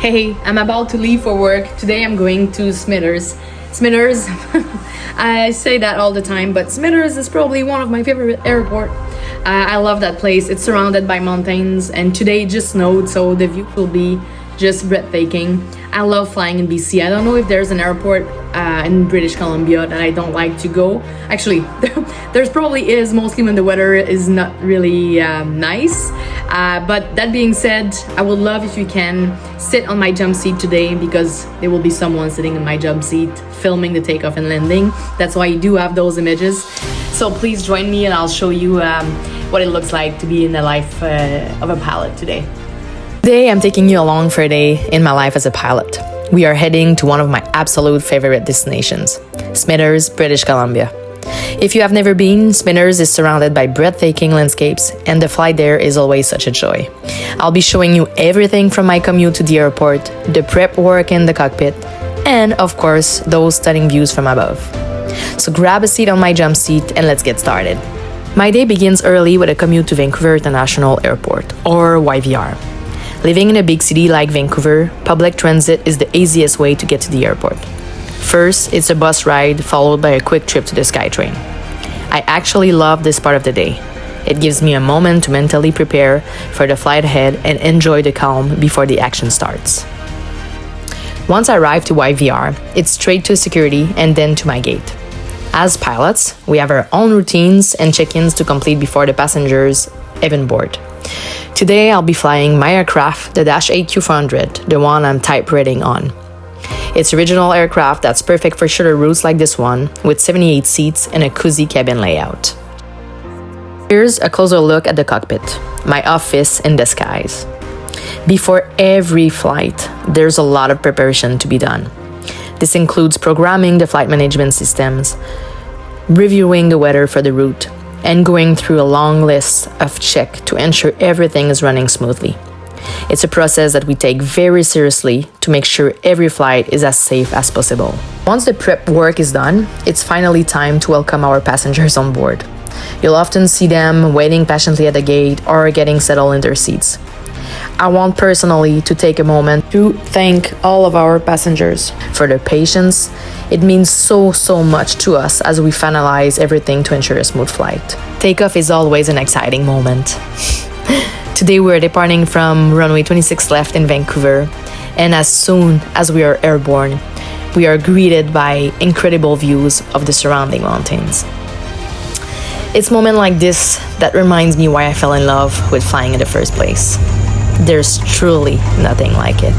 Hey, I'm about to leave for work. Today I'm going to Smithers. Smithers, I say that all the time, but Smithers is probably one of my favorite airport. I love that place. It's surrounded by mountains, and today it just snowed, so the view will be just breathtaking. I love flying in BC. I don't know if there's an airport in British Columbia that I don't like to go. Actually, there's probably is, mostly when the weather is not really nice. But that being said, I would love if you can sit on my jump seat today, because there will be someone sitting in my jump seat filming the takeoff and landing. That's why you do have those images. So please join me and I'll show you what it looks like to be in the life of a pilot today. Today I'm taking you along for a day in my life as a pilot. We are heading to one of my absolute favorite destinations, Smithers, British Columbia. If you have never been, Smithers is surrounded by breathtaking landscapes, and the flight there is always such a joy. I'll be showing you everything from my commute to the airport, the prep work in the cockpit, and of course, those stunning views from above. So grab a seat on my jump seat and let's get started. My day begins early with a commute to Vancouver International Airport, or YVR. Living in a big city like Vancouver, public transit is the easiest way to get to the airport. First, it's a bus ride followed by a quick trip to the SkyTrain. I actually love this part of the day. It gives me a moment to mentally prepare for the flight ahead and enjoy the calm before the action starts. Once I arrive to YVR, it's straight to security and then to my gate. As pilots, we have our own routines and check-ins to complete before the passengers even board. Today, I'll be flying my aircraft, the Dash 8Q400, the one I'm type rating on. It's original aircraft that's perfect for shorter routes like this one, with 78 seats and a cozy cabin layout. Here's a closer look at the cockpit, my office in the skies. Before every flight, there's a lot of preparation to be done. This includes programming the flight management systems, reviewing the weather for the route, and going through a long list of checks to ensure everything is running smoothly. It's a process that we take very seriously to make sure every flight is as safe as possible. Once the prep work is done, it's finally time to welcome our passengers on board. You'll often see them waiting patiently at the gate or getting settled in their seats. I want personally to take a moment to thank all of our passengers for their patience. It means so much to us as we finalize everything to ensure a smooth flight. Takeoff is always an exciting moment. Today we're departing from runway 26 left in Vancouver, and as soon as we are airborne, we are greeted by incredible views of the surrounding mountains. It's moments like this that reminds me why I fell in love with flying in the first place. There's truly nothing like it.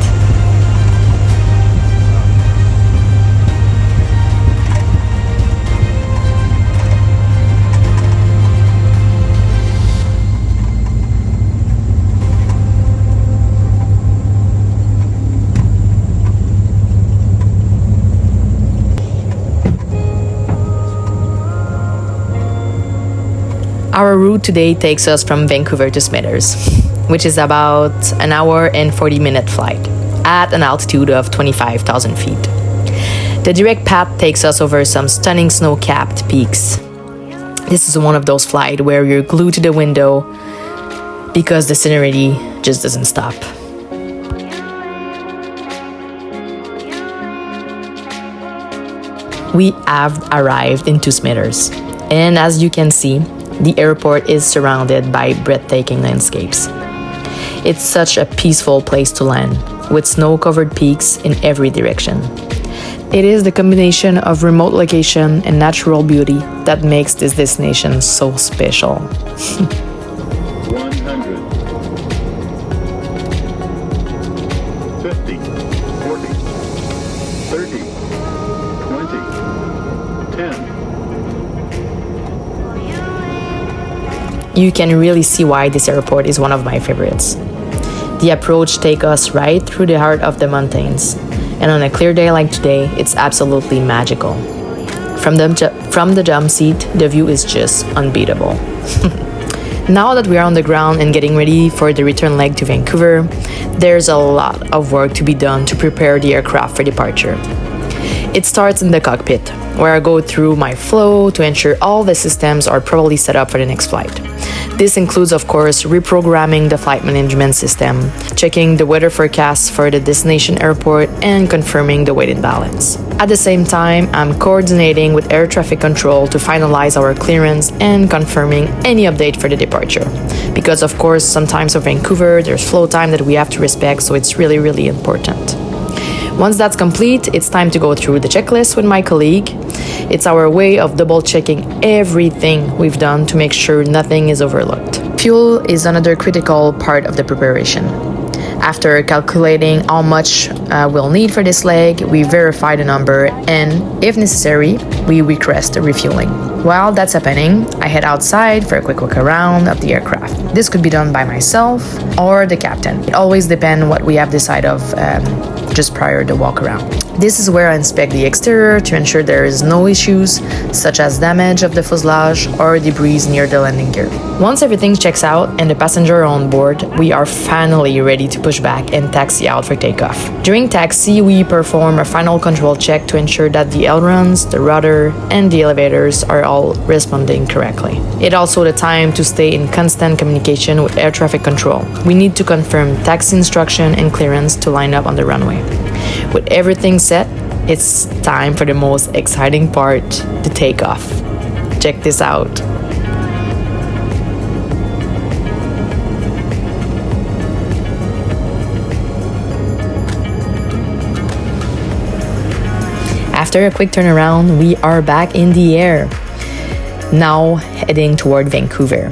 Our route today takes us from Vancouver to Smithers, which is about an hour and 40-minute flight at an altitude of 25,000 feet. The direct path takes us over some stunning snow-capped peaks. This is one of those flights where you're glued to the window because the scenery just doesn't stop. We have arrived into Smithers, and as you can see, the airport is surrounded by breathtaking landscapes. It's such a peaceful place to land, with snow-covered peaks in every direction. It is the combination of remote location and natural beauty that makes this destination so special. 100, 50, 40, 30, 20, 10. You can really see why this airport is one of my favorites. The approach takes us right through the heart of the mountains, and on a clear day like today, it's absolutely magical. From the jump seat, the view is just unbeatable. Now that we are on the ground and getting ready for the return leg to Vancouver, there's a lot of work to be done to prepare the aircraft for departure. It starts in the cockpit, where I go through my flow to ensure all the systems are properly set up for the next flight. This includes, of course, reprogramming the flight management system, checking the weather forecast for the destination airport, and confirming the weight and balance. At the same time, I'm coordinating with air traffic control to finalize our clearance and confirming any update for the departure. Because, of course, sometimes for Vancouver, there's flow time that we have to respect, so it's really, really important. Once that's complete, it's time to go through the checklist with my colleague. It's our way of double-checking everything we've done to make sure nothing is overlooked. Fuel is another critical part of the preparation. After calculating how much we'll need for this leg, we verify the number and, if necessary, we request refueling. While that's happening, I head outside for a quick walk around of the aircraft. This could be done by myself or the captain. It always depends what we have decided of just prior to walk around. This is where I inspect the exterior to ensure there is no issues, such as damage of the fuselage or debris near the landing gear. Once everything checks out and the passenger are on board, we are finally ready to push back and taxi out for takeoff. During taxi, we perform a final control check to ensure that the ailerons, the rudder, and the elevators are all responding correctly. It's also the time to stay in constant communication with air traffic control. We need to confirm taxi instruction and clearance to line up on the runway. With everything set, it's time for the most exciting part, the takeoff. Check this out. After a quick turnaround, we are back in the air. Now heading toward Vancouver.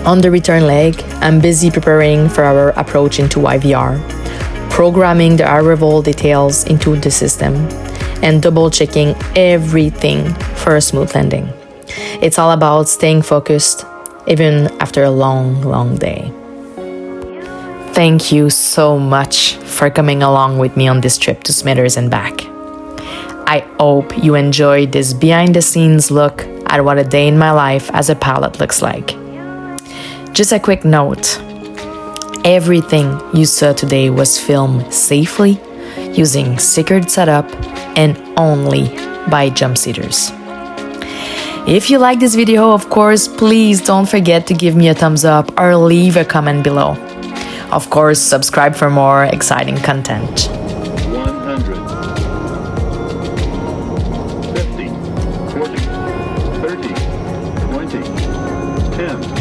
On the return leg, I'm busy preparing for our approach into IVR, programming the arrival details into the system, and double-checking everything for a smooth landing. It's all about staying focused, even after a long, long day. Thank you so much for coming along with me on this trip to Smithers and back. I hope you enjoyed this behind-the-scenes look at what a day in my life as a pilot looks like. Just a quick note. Everything you saw today was filmed safely, using secured setup, and only by jumpseaters. If you like this video, of course, please don't forget to give me a thumbs up or leave a comment below. Of course, subscribe for more exciting content. 100, 50, 40, 30, 20, 10.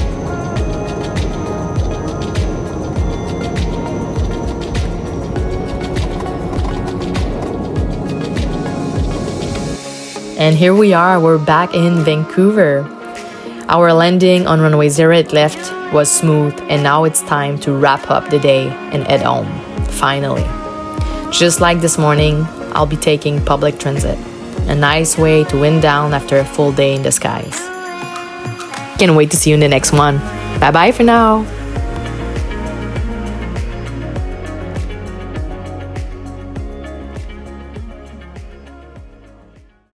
And here we are, we're back in Vancouver. Our landing on runway 08 left was smooth, and now it's time to wrap up the day and head home, finally. Just like this morning, I'll be taking public transit, a nice way to wind down after a full day in the skies. Can't wait to see you in the next one. Bye bye for now.